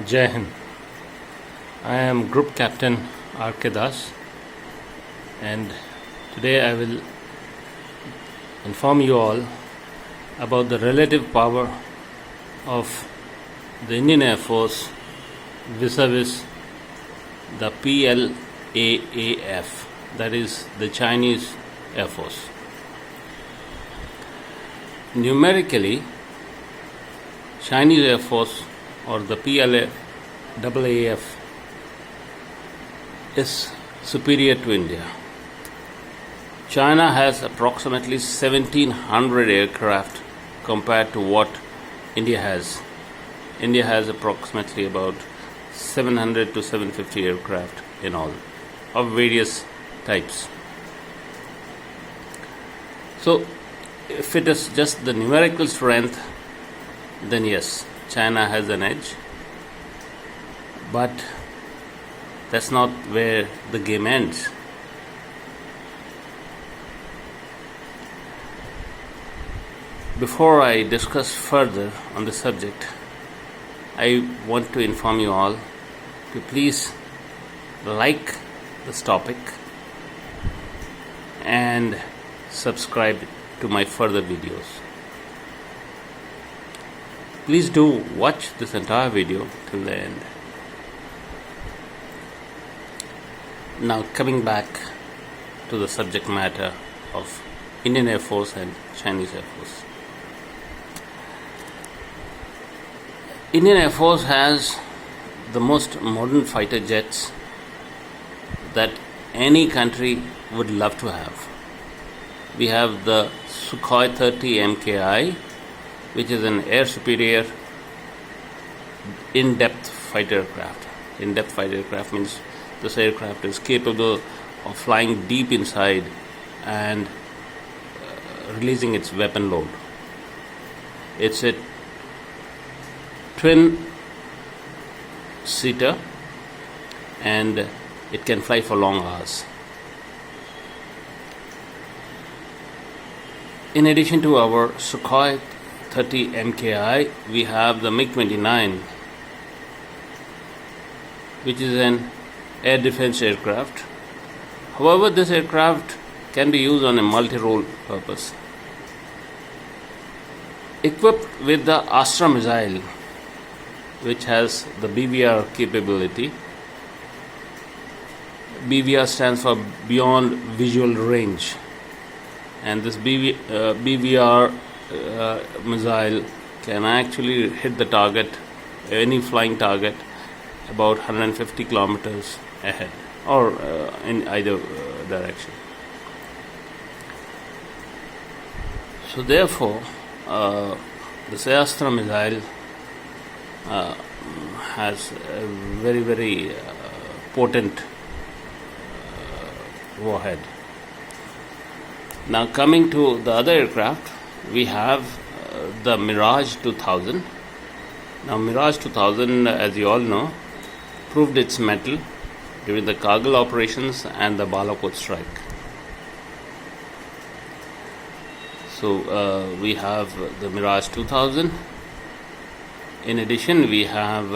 Jai Hind. I am Group Captain R.K. Das, and today I will inform you all about the relative power of the Indian Air Force vis-a-vis the PLAAF, that is the Chinese Air Force. Numerically, Chinese Air Force or the PLAAF is superior to India. China has approximately 1700 aircraft compared to what India has. India has approximately about 700 to 750 aircraft in all, of various types. So, if it is just the numerical strength, then yes, China has an edge. But that's not where the game ends. Before I discuss further on the subject, I want to inform you all to please like this topic and subscribe to my further videos. Please do watch this entire video till the end. Now coming back to the subject matter of Indian Air Force and Chinese Air Force. Indian Air Force has the most modern fighter jets that any country would love to have. We have the Sukhoi 30 MKI, which is an air superior in-depth fighter aircraft. In-depth fighter aircraft means this aircraft is capable of flying deep inside and releasing its weapon load. It's a twin-seater and it can fly for long hours. In addition to our Sukhoi 30 MKI, we have the MiG-29, which is an air defense aircraft. However, this aircraft can be used on a multi-role purpose. Equipped with the Astra missile, which has the BVR capability. BVR stands for Beyond Visual Range, and this BVR missile can actually hit the target, any flying target, about 150 kilometers ahead or in either direction. So therefore, the Astra missile has a very, very potent warhead. Now coming to the other aircraft, we have the Mirage 2000. Now Mirage 2000, as you all know, proved its mettle during the Kargil operations and the Balakot strike. So we have the Mirage 2000. In addition, we have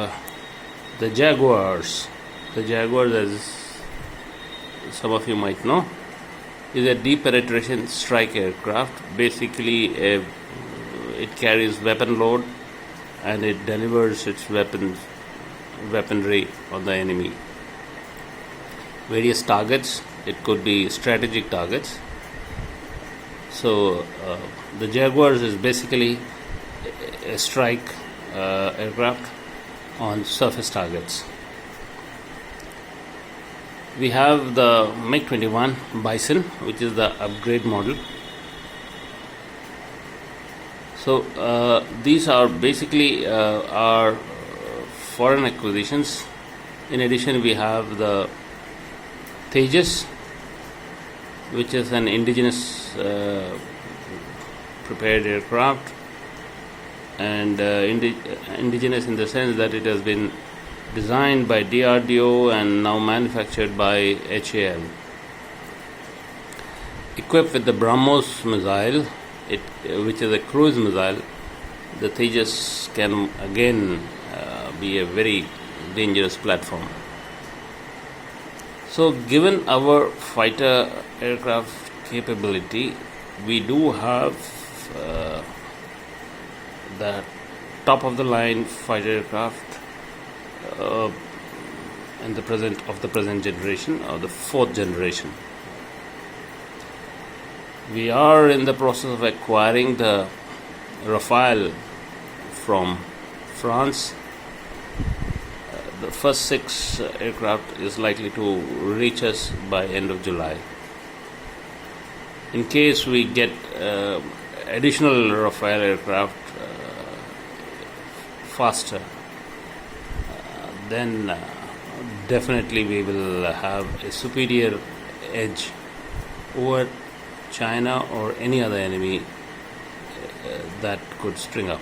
the Jaguars. The Jaguars, as some of you might know, is a deep penetration strike aircraft. Basically, it carries weapon load and it delivers its weaponry on the enemy. Various targets, it could be strategic targets. So the Jaguars is basically a strike aircraft on surface targets. We have the MiG-21 Bison, which is the upgrade model. So these are basically our foreign acquisitions. In addition, we have the Tejas, which is an indigenous prepared aircraft, and indigenous in the sense that it has been designed by DRDO and now manufactured by HAL. Equipped with the BrahMos missile, which is a cruise missile, the Tejas can again be a very dangerous platform. So, given our fighter aircraft capability, we do have the top of the line fighter aircraft in the present generation, or the fourth generation. We are in the process of acquiring the Rafale from France. The first 6 aircraft is likely to reach us by end of July. In case we get additional Rafale aircraft faster, then definitely we will have a superior edge over China or any other enemy that could string up.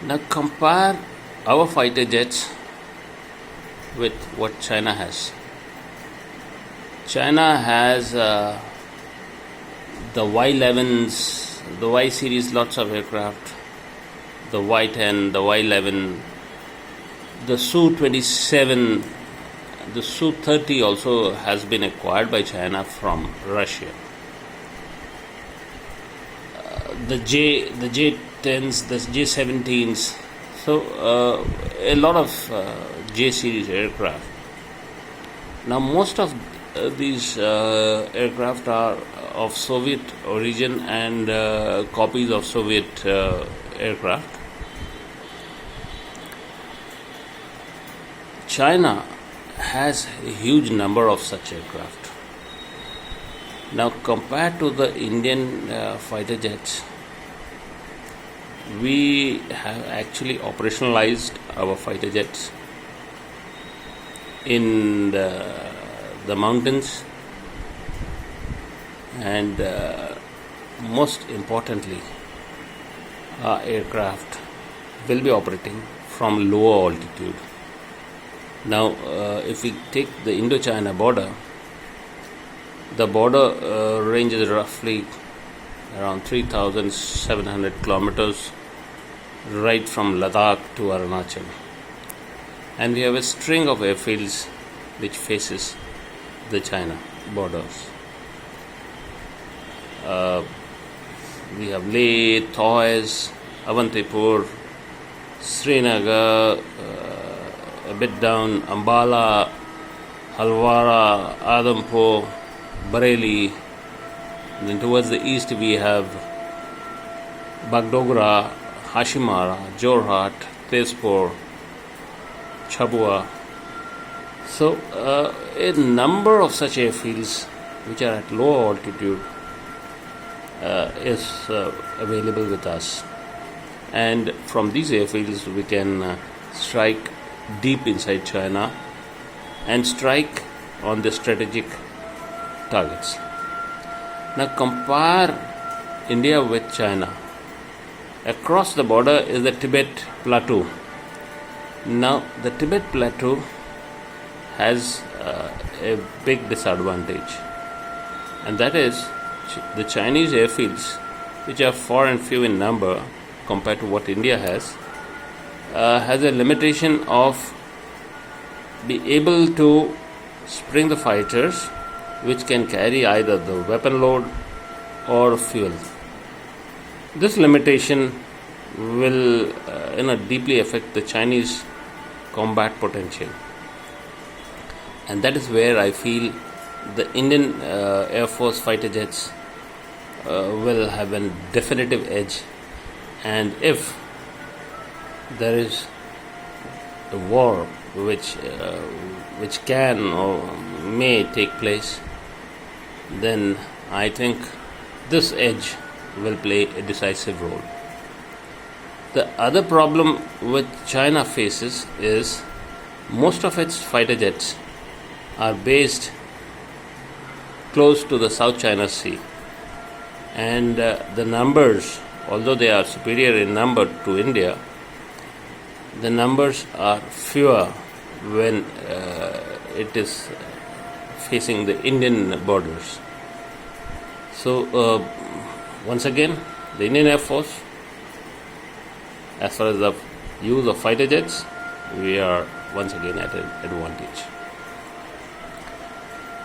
Now compare our fighter jets with what China has. China has the Y-11s, the Y series, lots of aircraft, the Y-10, the Y-11, the Su-27, the Su-30 also has been acquired by China from Russia. The J-10s, the J-17s, so a lot of J-series aircraft. Now most of these aircraft are of Soviet origin and copies of Soviet aircraft. China has a huge number of such aircraft. Now compared to the Indian fighter jets, we have actually operationalized our fighter jets in the mountains, and most importantly, our aircraft will be operating from lower altitude. Now if we take the Indo-China border, the border ranges roughly around 3,700 kilometers right from Ladakh to Arunachal, and we have a string of airfields which faces the China borders. We have Leh, Thois, Avantipur, Srinagar, a bit down Ambala, Halwara, Adampur, Bareilly. Then towards the east we have Bagdogra, Hashimara, Jorhat, Tezpur, Chabua. So a number of such airfields which are at low altitude is available with us, and from these airfields we can strike deep inside China and strike on the strategic targets. Now compare India with China. Across the border is the Tibet Plateau. Now the Tibet Plateau has a big disadvantage, and that is the Chinese airfields, which are far and few in number compared to what India has a limitation of be able to spring the fighters which can carry either the weapon load or fuel. This limitation will deeply affect the Chinese combat potential, and that is where I feel the Indian Air Force fighter jets will have a definitive edge. And if there is a war which can or may take place, then I think this edge will play a decisive role. The other problem which China faces is most of its fighter jets are based close to the South China Sea, and the numbers, although they are superior in number to India, the numbers are fewer when it is facing the Indian borders. So once again, the Indian Air Force as far as the use of fighter jets, we are once again at an advantage.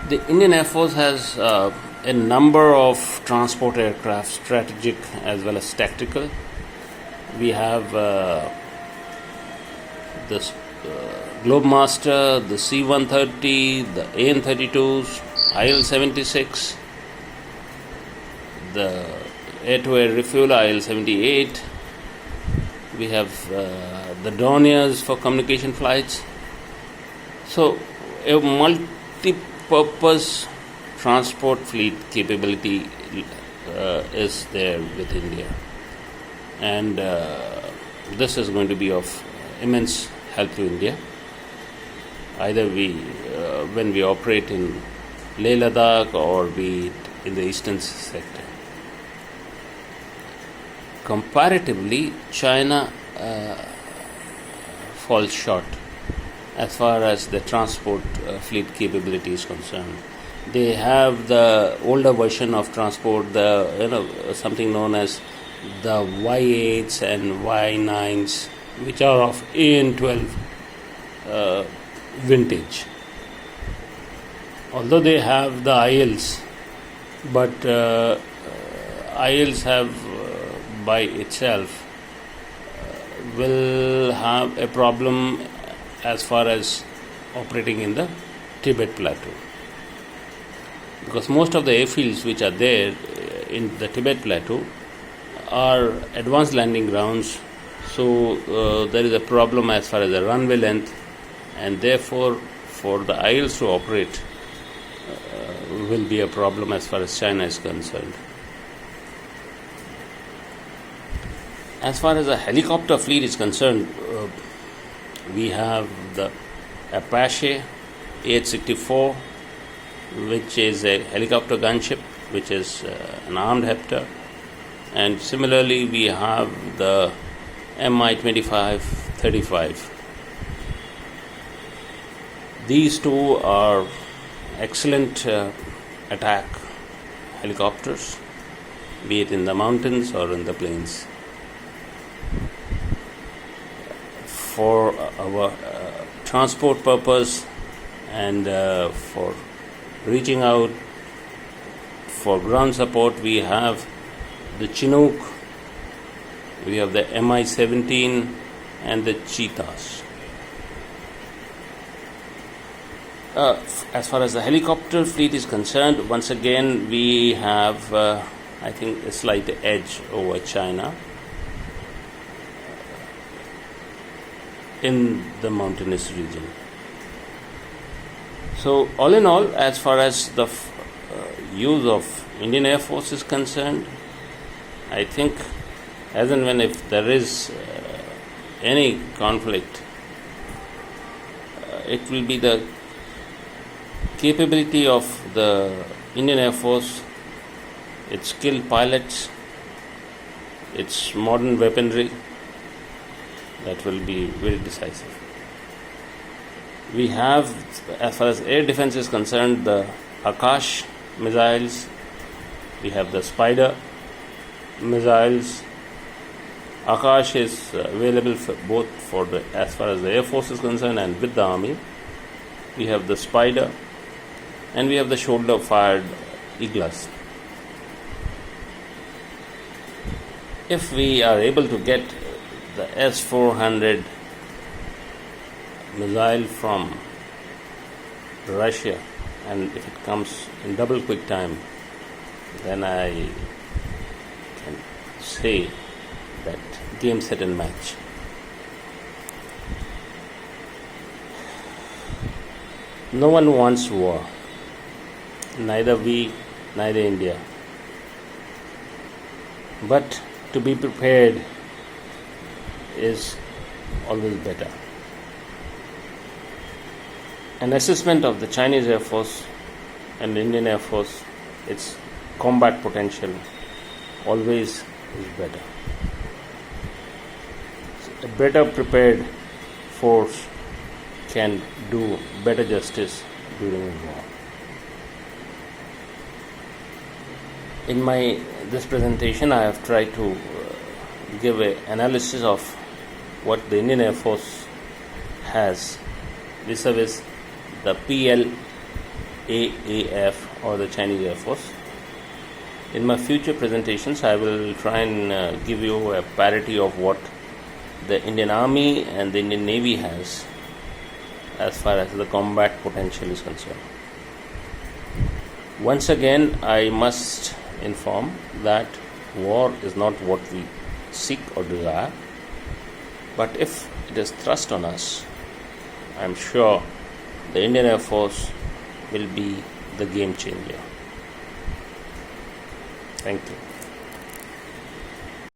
The Indian Air Force has a number of transport aircraft, strategic as well as tactical. We have the Globemaster, the C-130, the AN-32s, IL-76, the air-to-air refueler IL-78. We have the Dorniers for communication flights. So a multi-purpose transport fleet capability is there with India, and this is going to be of immense help to India. Either when we operate in Leh Ladakh or be it in the eastern sector. Comparatively, China falls short as far as the transport fleet capability is concerned. They have the older version of transport, something known as the Y8s and Y9s, which are of AN-12 vintage. Although they have the ILs, but ILs have by itself will have a problem as far as operating in the Tibet Plateau, because most of the airfields which are there in the Tibet Plateau are advanced landing grounds, so there is a problem as far as the runway length, and therefore for the ILs to operate will be a problem as far as China is concerned. As far as the helicopter fleet is concerned, we have the Apache AH-64, which is a helicopter gunship, which is an armed hepter, and similarly we have the Mi-25-35. These two are excellent attack helicopters, be it in the mountains or in the plains. For our transport purpose and for reaching out for ground support, we have the Chinook, we have the Mi-17 and the Cheetahs. As far as the helicopter fleet is concerned, once again we have I think a slight edge over China in the mountainous region. So all in all, as far as the use of Indian Air Force is concerned, I think as and when if there is any conflict, it will be the capability of the Indian Air Force, its skilled pilots, its modern weaponry, that will be very decisive. We have, as far as air defense is concerned, the Akash missiles, we have the Spider missiles. Akash is available for both as far as the Air Force is concerned and with the Army. We have the Spider and we have the shoulder fired Iglas. If we are able to get the S-400 missile from Russia, and if it comes in double quick time, then I can say that game, set and match. No one wants war, neither we, neither India. But to be prepared is always better. An assessment of the Chinese Air Force and the Indian Air Force, its combat potential always is better. A better prepared force can do better justice during a war. In this presentation, I have tried to give an analysis of what the Indian Air Force has vis-a-vis the PLAAF or the Chinese Air Force. In my future presentations, I will try and give you a parity of what the Indian Army and the Indian Navy has as far as the combat potential is concerned. Once again, I must inform that war is not what we seek or desire, but if it is thrust on us, I am sure the Indian Air Force will be the game changer. Thank you.